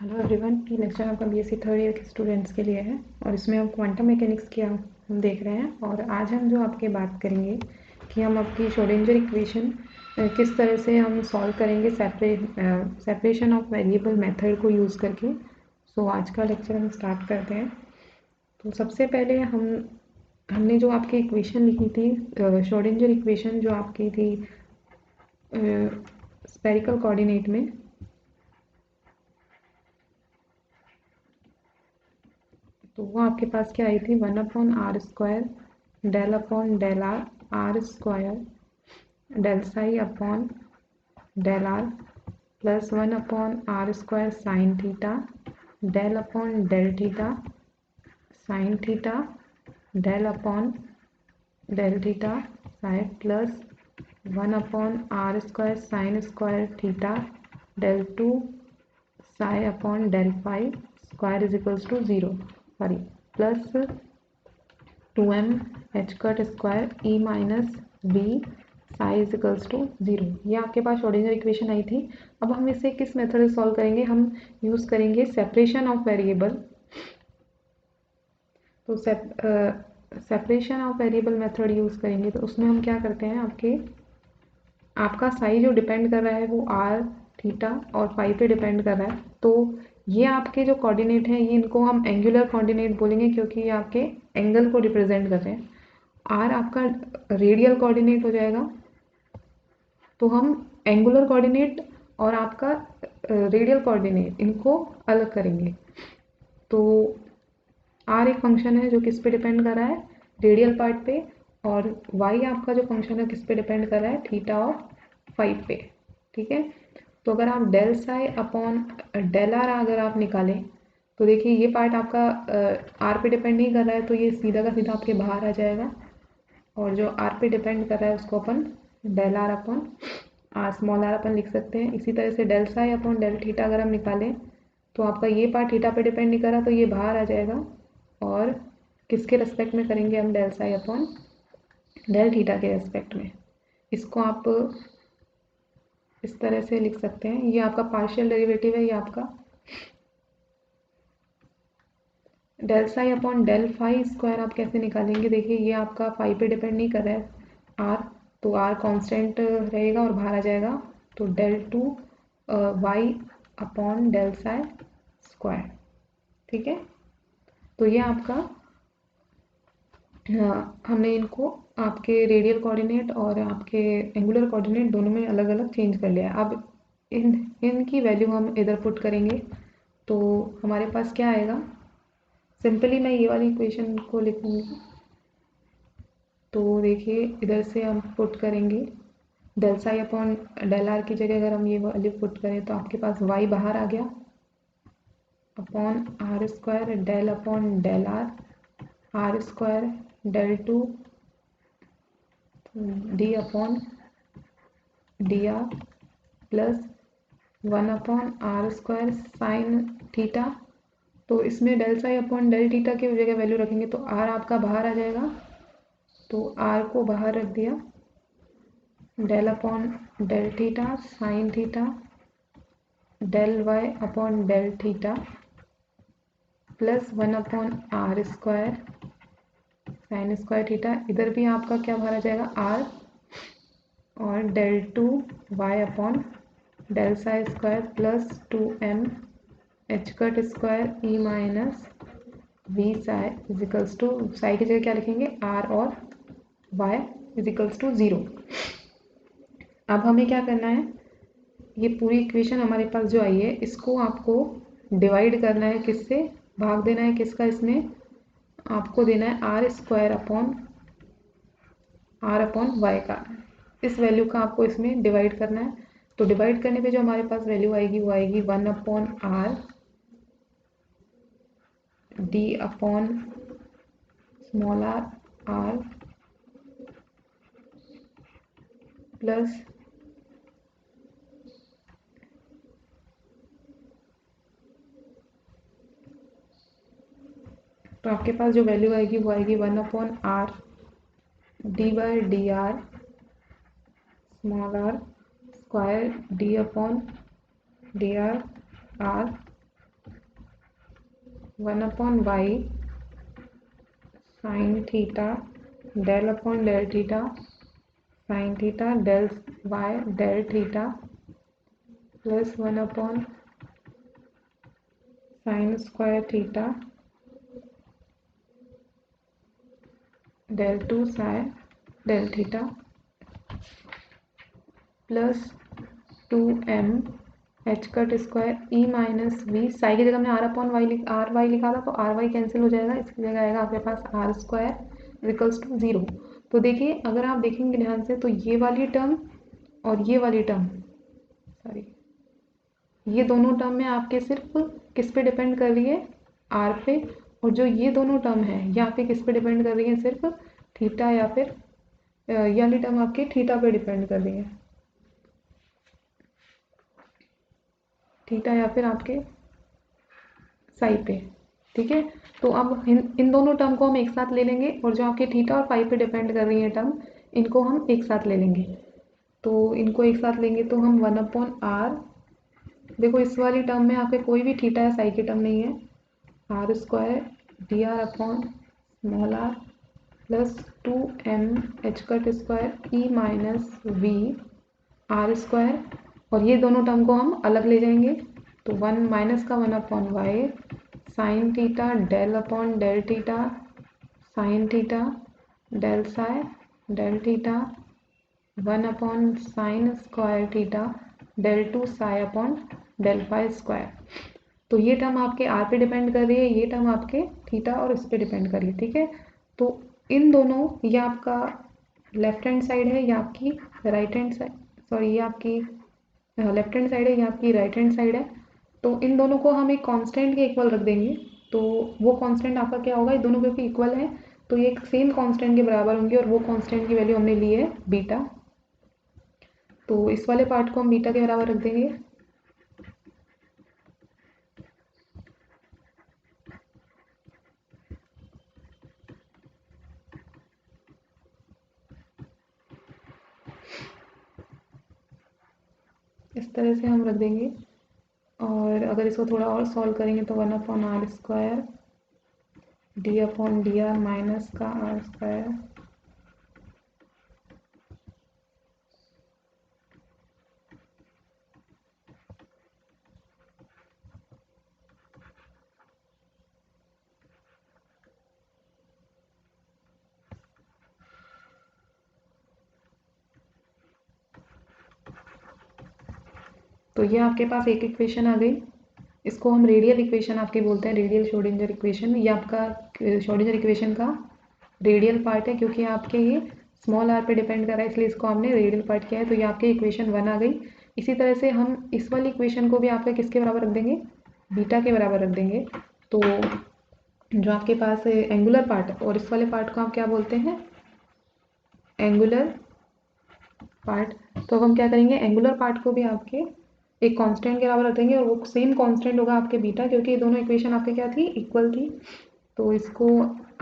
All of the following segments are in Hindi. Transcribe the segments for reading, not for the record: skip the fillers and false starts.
हेलो एवरीवन, ये लेक्चर आपका बीएससी थर्ड ईयर के स्टूडेंट्स के लिए है और इसमें हम क्वांटम मैकेनिक्स की हम देख रहे हैं। और आज हम जो आपके बात करेंगे कि हम आपकी श्रोडिंगर इक्वेशन किस तरह से हम सॉल्व करेंगे सेपरेशन ऑफ वेरिएबल मेथड को यूज़ करके। सो आज का लेक्चर हम स्टार्ट करते हैं। तो सबसे पहले हमने जो आपकी इक्वेशन लिखी थी, श्रोडिंगर इक्वेशन जो आपकी थी स्फेरिकल कोऑर्डिनेट में, तो वो आपके पास क्या आई थी, 1/r² del upon del R square del psi upon del R plus 1/r² sine theta del upon del theta sine theta del upon del theta sine plus 1/r² sine square theta del 2 psi upon del phi square is equals to 0 sorry plus 2m h cut square e minus b psi is equals to 0। ये आपके पास श्रोडिंगर इक्वेशन आई थी। अब हम इसे किस मेथड से सॉल्व करेंगे? हम यूज़ करेंगे सेपरेशन ऑफ वेरिएबल। तो separation of variable method use करेंगे। तो उसमें हम क्या करते हैं, आपका साई जो डिपेंड कर रहा है वो आर थीटा और फाई पे डिपेंड कर रहा है। तो ये आपके जो कोऑर्डिनेट हैं, ये इनको हम एंगुलर कोऑर्डिनेट बोलेंगे क्योंकि ये आपके एंगल को रिप्रेजेंट कर रहे हैं। आर आपका रेडियल कोऑर्डिनेट हो जाएगा। तो हम एंगुलर कोऑर्डिनेट और आपका रेडियल कोऑर्डिनेट इनको अलग करेंगे। तो आर एक फंक्शन है जो किस पे डिपेंड कर रहा है, रेडियल पार्ट पे, और वाई आपका जो फंक्शन है किस पे डिपेंड कर रहा है, थीटा और फाइव पे। ठीक है। तो अगर आप del psi upon del R अगर आप निकालें तो देखिए ये पार्ट आपका आर पे डिपेंड नहीं कर रहा है, तो ये सीधा का सीधा आपके बाहर आ जाएगा। और जो आर पे डिपेंड कर रहा है उसको अपन del R upon R small R अपन लिख सकते हैं। इसी तरह से del psi upon del theta अगर हम निकालें तो आपका ये पार्ट थीटा पे डिपेंड नहीं कर रहा, तो ये बाहर आ जाएगा। और किसके रेस्पेक्ट में करेंगे हम, del psi upon del theta के रेस्पेक्ट में। इसको आप इस तरह से लिख सकते हैं, ये आपका पार्शियल डेरिवेटिव है। ये आपका del psi upon del phi square आप कैसे निकालेंगे? देखिए ये आपका फाई पे डिपेंड नहीं कर रहा है आर, तो आर कांस्टेंट रहेगा और बाहर आ जाएगा। तो del 2 Y upon del psi square. ठीक है। तो ये आपका हमने इनको आपके रेडियल कोऑर्डिनेट और आपके एंगुलर कोऑर्डिनेट दोनों में अलग अलग चेंज कर लिया है। अब इनकी वैल्यू हम इधर पुट करेंगे तो हमारे पास क्या आएगा। सिंपली मैं ये वाली इक्वेशन को लिखूंगी। तो देखिए इधर से हम पुट करेंगे del psi upon del R की जगह अगर हम ये वैल्यू पुट करें तो आपके पास वाई बाहर आ गया upon R square del upon del R square del 2 D upon D R plus 1/r² sine theta. तो इसमें del psi upon del theta की जगह वैल्यू रखेंगे तो आर आपका बाहर आ जाएगा, तो आर को बाहर रख दिया, del upon del theta sine theta del Y upon del theta plus 1/r² sine square theta. इधर भी आपका क्या बाहर आ जाएगा, आर, और del 2 Y upon del psi square plus 2m h cut square e minus v psi is equals to, psi की जगह क्या लिखेंगे, r और y इज इक्वल्स टू 0। अब हमें क्या करना है, ये पूरी इक्वेशन हमारे पास जो आई है इसको आपको डिवाइड करना है, किससे भाग देना है, किसका, इसमें आपको देना है r अपॉन y का, इस वैल्यू का आपको इसमें डिवाइड करना है। तो डिवाइड करने पे जो हमारे पास वैल्यू आएगी वो आएगी 1/r D upon small R plus तो आपके पास जो वैल्यू आएगी वो आएगी 1/r D by D R small R square D upon D R 1/y sine theta del upon del theta sine theta del y del theta plus 1/sin square theta del 2 sine del theta plus 2m H cut square E minus V, psi की जगह हमने आर वाई लिखा था, तो आर वाई कैंसिल हो जाएगा, इसकी जगह आएगा आपके पास आर स्क्वायर इक्वल्स टू 0। तो देखिए अगर आप देखेंगे ध्यान से तो ये वाली टर्म और ये वाली टर्म, सॉरी, ये दोनों टर्म में आपके सिर्फ किस पे डिपेंड कर रही है, आर पे, और जो ये दोनों टर्म है ये आपके किस पे डिपेंड कर रही है, सिर्फ थीटा, या फिर ये वाली टर्म आपके थीटा पे डिपेंड कर रही है, थीटा या फिर आपके साई पे। ठीक है, तो अब इन दोनों टर्म को हम एक साथ ले लेंगे और जो आपके थीटा और फाई पे डिपेंड कर रही है टर्म, इनको हम एक साथ ले लेंगे। तो इनको एक साथ लेंगे तो हम 1/r, देखो इस वाली टर्म में आपके कोई भी थीटा या साई की टर्म नहीं है, R square D R upon small R plus 2m H cut square E minus V R square, और ये दोनों टर्म को हम अलग ले जाएंगे तो 1 माइनस का 1/y sine theta del upon del theta sine theta del psi del theta 1/sin square theta del 2 psi upon del phi square. तो ये टर्म आपके आर पे डिपेंड कर रही है, ये टर्म आपके थीटा और इस पे डिपेंड कर रही है। ठीक है, तो इन दोनों, ये आपका लेफ्ट हैंड साइड है, ये आपकी राइट हैंड साइड, सॉरी ये आपकी लेफ्ट हैंड साइड है, ये आपकी राइट हैंड साइड है। तो इन दोनों को हम एक कांस्टेंट के इक्वल रख देंगे, तो वो कांस्टेंट आपका क्या होगा, ये दोनों क्योंकि इक्वल है तो ये एक सेम कांस्टेंट के बराबर होंगे, और वो कांस्टेंट की वैल्यू हमने ली है बीटा, तो इस वाले पार्ट को हम बीटा के बराबर रख देंगे। इस तरह से हम रख देंगे, और अगर इसको थोड़ा और सॉल्व करेंगे तो 1/r square D upon D are minus का आर स्क्वायर तो ये आपके पास एक इक्वेशन आ गई, इसको हम रेडियल इक्वेशन आपके बोलते हैं, रेडियल श्रोडिंगर इक्वेशन। ये आपका श्रोडिंगर इक्वेशन का रेडियल पार्ट है, क्योंकि आपके ये स्मॉल आर पे डिपेंड कर रहा है, इसलिए इसको हमने रेडियल पार्ट किया है। तो ये आपकी इक्वेशन 1 आ गई। इसी तरह से हम इस वाली इक्वेशन को भी आपका किसके बराबर रख देंगे, बीटा के बराबर रख देंगे। तो जो आपके पास एंगुलर पार्ट है, और इस वाले पार्ट को आप क्या बोलते हैं, एंगुलर पार्ट। तो अब हम क्या करेंगे, एंगुलर पार्ट को भी आपके एक कांस्टेंट के बराबर रख देंगे, और वो सेम कांस्टेंट होगा आपके बीटा, क्योंकि ये दोनों इक्वेशन आपके क्या थी, इक्वल थी। तो इसको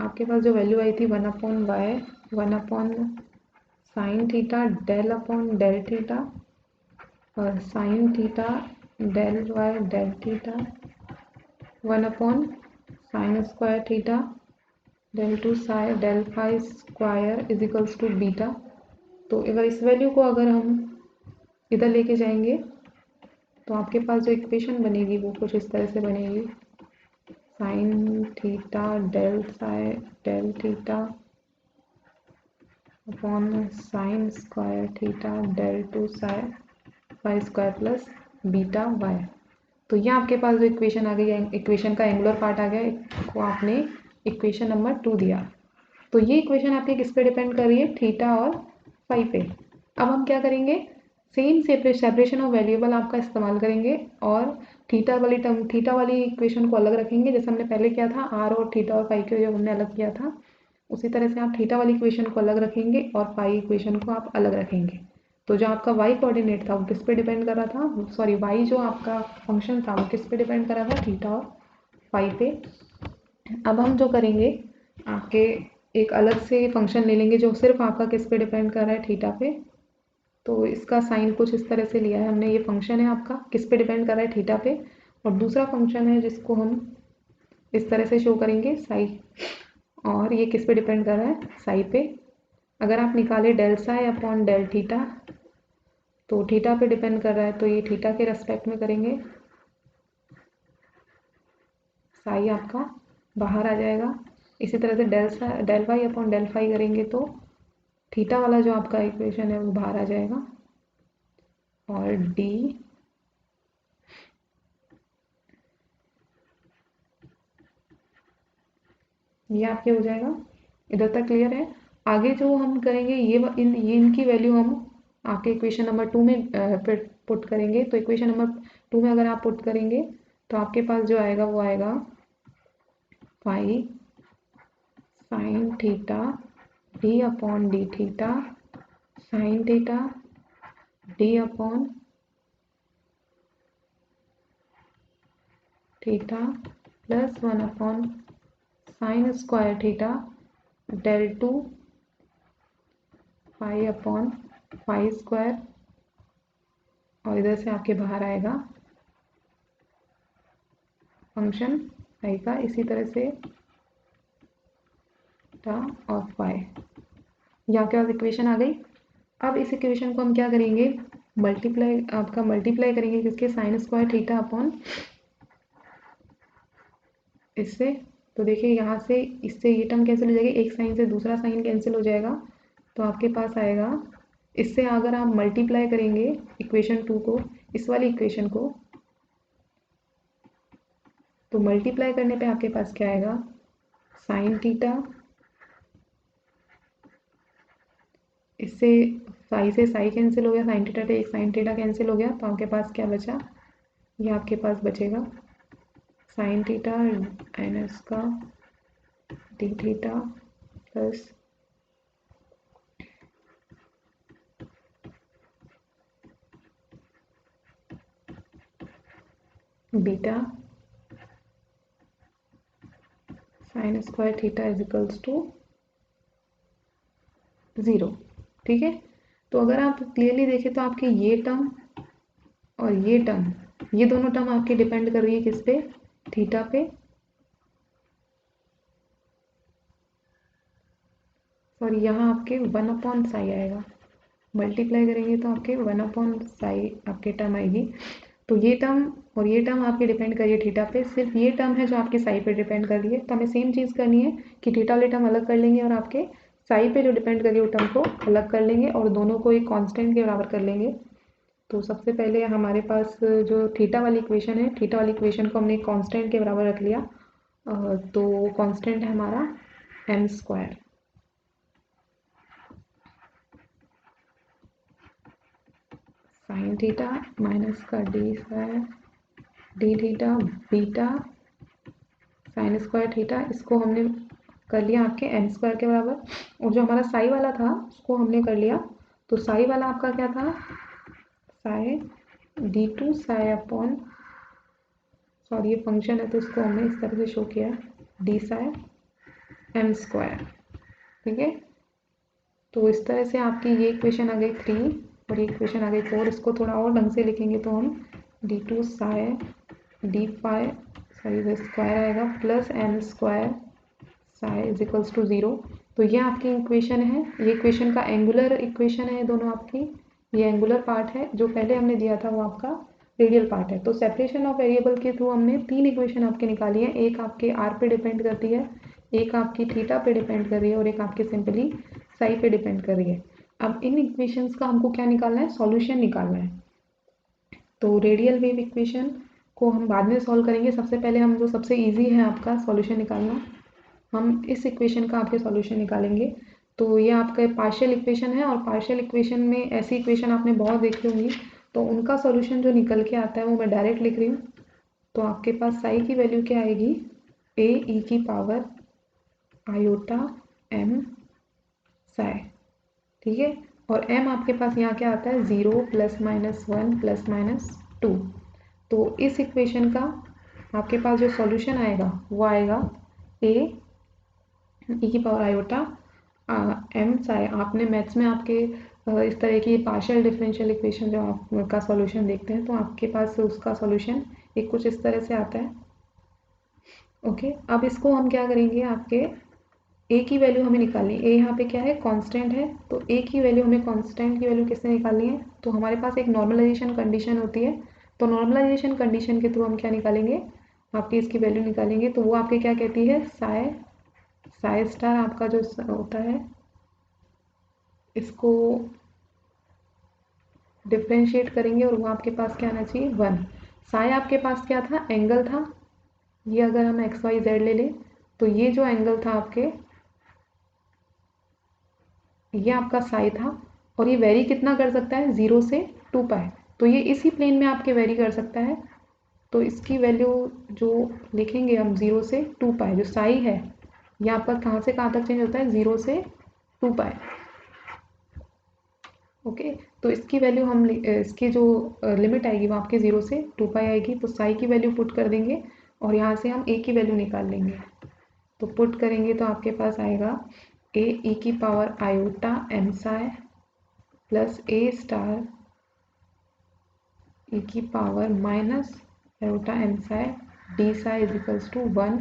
आपके पास जो वैल्यू आई थी 1/y 1/sin theta del upon del theta और sin theta del y del theta 1/sin square theta del 2 psi del phi square is equals to beta. तो अगर इस वैल्यू को अगर हम इधर लेके जाएंगे तो आपके पास जो इक्वेशन बनेगी वो कुछ इस तरह से बनेगी, sine theta del psi del theta upon sine square theta del 2 psi phi square plus beta Y. तो ये आपके पास जो इक्वेशन आ गई है, इक्वेशन का एंगुलर पार्ट आ गया, को आपने इक्वेशन नंबर 2 दिया। तो ये इक्वेशन आपके किस पे डिपेंड कर रही है, थीटा और फाई पे। अब हम क्या करेंगे, सेम सेपरेशन ऑफ वेरिएबल आपका इस्तेमाल करेंगे, और थीटा वाली इक्वेशन को अलग रखेंगे, जैसे हमने पहले किया था, आर और थीटा और फाई को जब हमने अलग किया था, उसी तरह से आप थीटा वाली इक्वेशन को अलग रखेंगे और फाई इक्वेशन को आप अलग रखेंगे। तो जो आपका y कोऑर्डिनेट था वो किस पे डिपेंड कर रहा था, सॉरी y जो आपका फंक्शन था वो किस पे डिपेंड कर रहा था, थीटा और फाई पे। अब हम जो करेंगे, आपके एक अलग से फंक्शन ले लेंगे जो सिर्फ आपका किस पे डिपेंड कर रहा है, थीटा पे। तो इसका साइन कुछ इस तरह से लिया है हमने, ये फंक्शन है आपका किस पे डिपेंड कर रहा है, थीटा पे, और दूसरा फंक्शन है जिसको हम इस तरह से शो करेंगे साई, और ये किस पे डिपेंड कर रहा है, साई पे। अगर आप निकाले del psi upon del theta, तो थीटा पे डिपेंड कर रहा है, तो ये थीटा के रेस्पेक्ट में करेंगे, साई आपका बाहर आ जाएगा। इसी तरह से del Y upon del phi करेंगे तो थीटा वाला जो आपका इक्वेशन है वो बाहर आ जाएगा, और डी ये आपके हो जाएगा। इधर तक क्लियर है। आगे जो हम करेंगे ये इनकी वैल्यू हम आपके इक्वेशन नंबर 2 में पुट करेंगे। तो इक्वेशन नंबर 2 में अगर आप पुट करेंगे तो आपके पास जो आएगा वो आएगा phi sine theta D upon D theta sine theta D upon theta plus 1 upon sine square theta del 2 phi upon phi square, और इधर से आपके बाहर आएगा फंक्शन फाई का। इसी तरह से था और फाई, ये आपके पास इक्वेशन आ गई। अब इस इक्वेशन को हम क्या करेंगे, मल्टीप्लाई करेंगे किसके, साइन स्क्वायर थीटा अपॉन इससे। तो देखिए यहाँ से इससे ये टर्म कैंसिल हो जाएगी, एक साइन से दूसरा साइन कैंसिल हो जाएगा, तो आपके पास आएगा, इससे अगर आप मल्टीप्लाई करेंगे इक्वेशन 2 को, इस वाली इक्वेशन को, तो मल्टीप्लाई करने पे आपके पास क्या आएगा, साइन थीटा, इससे साई से साई कैंसिल हो गया, साइन थीटा से एक साइन थीटा कैंसिल हो गया, तो आपके पास क्या बचा, ये आपके पास बचेगा साइन थीटा माइनस का D theta plus beta sine square theta is equals to 0। ठीक है। तो अगर आप क्लियरली देखें तो आपके ये टर्म और ये टर्म, ये दोनों टर्म आपके डिपेंड कर रही है किस पे, थीटा पे। और यहाँ आपके 1 अपॉन साई आएगा, मल्टीप्लाई करेंगे तो आपके 1 अपॉन साई आपके टर्म आएगी। तो ये टर्म और ये टर्म आपके डिपेंड करिए थीटा पे, सिर्फ ये टर्म है जो आपके साई पे डिपेंड कर रही है। तो हमें सेम चीज़ करनी है कि थीटा वाले टर्म अलग कर लेंगे और आपके साई पे जो डिपेंड करिए वो टर्म को अलग कर लेंगे और दोनों को एक कांस्टेंट के बराबर कर लेंगे। तो सबसे पहले हमारे पास जो थीटा वाली इक्वेशन है, थीटा वाली इक्वेशन को हमने कांस्टेंट के बराबर रख लिया। तो कांस्टेंट है हमारा M square, sine theta minus का D square D theta beta sine square theta, इसको हमने कर लिया आपके एम स्क्वायर के बराबर। और जो हमारा साई वाला था उसको हमने कर लिया, तो साई वाला आपका क्या था, psi D two psi upon, sorry ये फंक्शन है तो इसको हमने इस तरह से शो किया, डी साई एम स्क्वायर। ठीक है। तो इस तरह से आपकी ये इक्वेशन आ गई 3 और ये इक्वेशन आ गई 4। इसको थोड़ा और ढंग से लिखेंगे तो हम D two psi D phi, sorry ये स्क्वायर आएगा, plus M square psi is equals to 0। तो ये आपकी इक्वेशन है, ये इक्वेशन का एंगुलर इक्वेशन है, दोनों आपकी, ये एंगुलर पार्ट है। जो पहले हमने दिया था वो आपका रेडियल पार्ट है। तो सेपरेशन ऑफ वेरिएबल के थ्रू हमने 3 इक्वेशन आपके निकाली है, एक आपके आर पे डिपेंड करती है, एक आपकी थीटा पे डिपेंड कर रही है और एक आपके सिंपली साई पे डिपेंड कर रही है। अब इन इक्वेशंस का हमको क्या निकालना है, सॉल्यूशन निकालना है। तो रेडियल वेव इक्वेशन को हम बाद में सॉल्व करेंगे, सबसे पहले हम जो सबसे ईजी है आपका सॉल्यूशन निकालना, हम इस इक्वेशन का आपके सॉल्यूशन निकालेंगे। तो ये आपका पार्शियल इक्वेशन है, और पार्शियल इक्वेशन में ऐसी इक्वेशन आपने बहुत देखी होंगी, तो उनका सॉल्यूशन जो निकल के आता है वो मैं डायरेक्ट लिख रही हूँ। तो आपके पास साई की वैल्यू क्या आएगी, ए ई की पावर आयोटा एम साई। ठीक है। और m आपके पास यहाँ क्या आता है, 0 प्लस माइनस 1 प्लस माइनस 2। तो इस इक्वेशन का आपके पास जो सॉल्यूशन आएगा वो आएगा ए ई की पावर आयोटा एम साई। आपने मैथ्स में आपके इस तरह की पार्शियल डिफरेंशियल इक्वेशन जो आपका सॉल्यूशन देखते हैं, तो आपके पास उसका सॉल्यूशन एक कुछ इस तरह से आता है। ओके, अब इसको हम क्या करेंगे, आपके ए की वैल्यू हमें निकालनी है। ए यहाँ पे क्या है, कांस्टेंट है, तो ए की वैल्यू हमें, कांस्टेंट की वैल्यू किससे निकालनी है, तो हमारे पास एक नॉर्मलाइजेशन कंडीशन होती है। तो नॉर्मलाइजेशन कंडीशन के थ्रू हम क्या निकालेंगे, आपकी इसकी वैल्यू निकालेंगे। तो वो आपके क्या कहती है, साई, साई स्टार आपका जो होता है, इसको डिफ्रेंशिएट करेंगे और वो आपके पास क्या आना चाहिए, 1। साई आपके पास क्या था, एंगल था। ये अगर हम एक्स वाई जेड ले लें तो ये जो एंगल था आपके, ये आपका साई था। और ये वेरी कितना कर सकता है, 0 से 2 पाई। तो ये इसी प्लेन में आपके वेरी कर सकता है। तो इसकी वैल्यू जो लिखेंगे हम, 0 से 2 पाई, जो साई है ये आपका कहाँ से कहाँ तक चेंज होता है, 0 से 2 पाई। ओके, तो इसकी वैल्यू हम इसकी जो लिमिट आएगी वो आपके 0 से 2 पाई आएगी। तो साई की वैल्यू पुट कर देंगे और यहाँ से हम ए की वैल्यू निकाल लेंगे। तो पुट करेंगे तो आपके पास आएगा ए ई की power iota M psi plus A star E की power minus iota M psi D psi is equals to 1।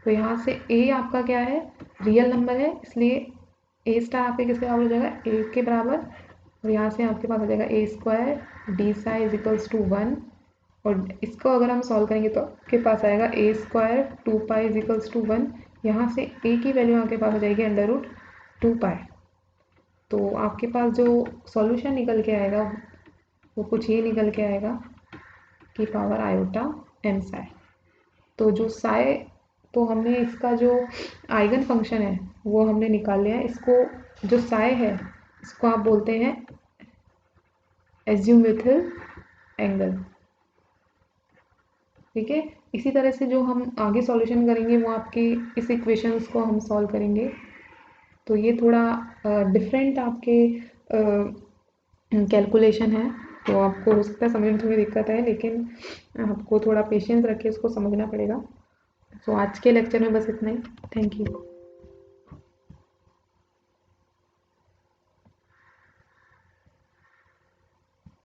तो यहाँ से ए आपका क्या है, रियल नंबर है, इसलिए ए स्टार आपके किसके बराबर हो जाएगा, ए के बराबर। और यहाँ से आपके पास आ जाएगा A square D psi is equals to 1। और इसको अगर हम सॉल्व करेंगे तो आपके पास आएगा A square 2 pi is equals to 1। यहाँ से ए की वैल्यू आपके पास आ जाएगी अंडर रूट 2 पाई। तो आपके पास जो सॉल्यूशन निकल के आएगा वो कुछ ये निकल के आएगा कि पावर आयोटा एम साई। तो जो साई, तो हमने इसका जो आइगन फंक्शन है वो हमने निकाल लिया है। इसको जो साई है इसको आप बोलते हैं एज्यूमेथल एंगल। ठीक है, इसी तरह से जो हम आगे सॉल्यूशन करेंगे वो आपके इस इक्वेशंस को हम सॉल्व करेंगे। तो ये थोड़ा डिफरेंट आपके कैलकुलेशन है, तो आपको हो सकता है समझने में थोड़ी दिक्कत है, लेकिन आपको थोड़ा पेशेंस रख के इसको समझना पड़ेगा। तो आज के लेक्चर में बस इतना ही। Thank you.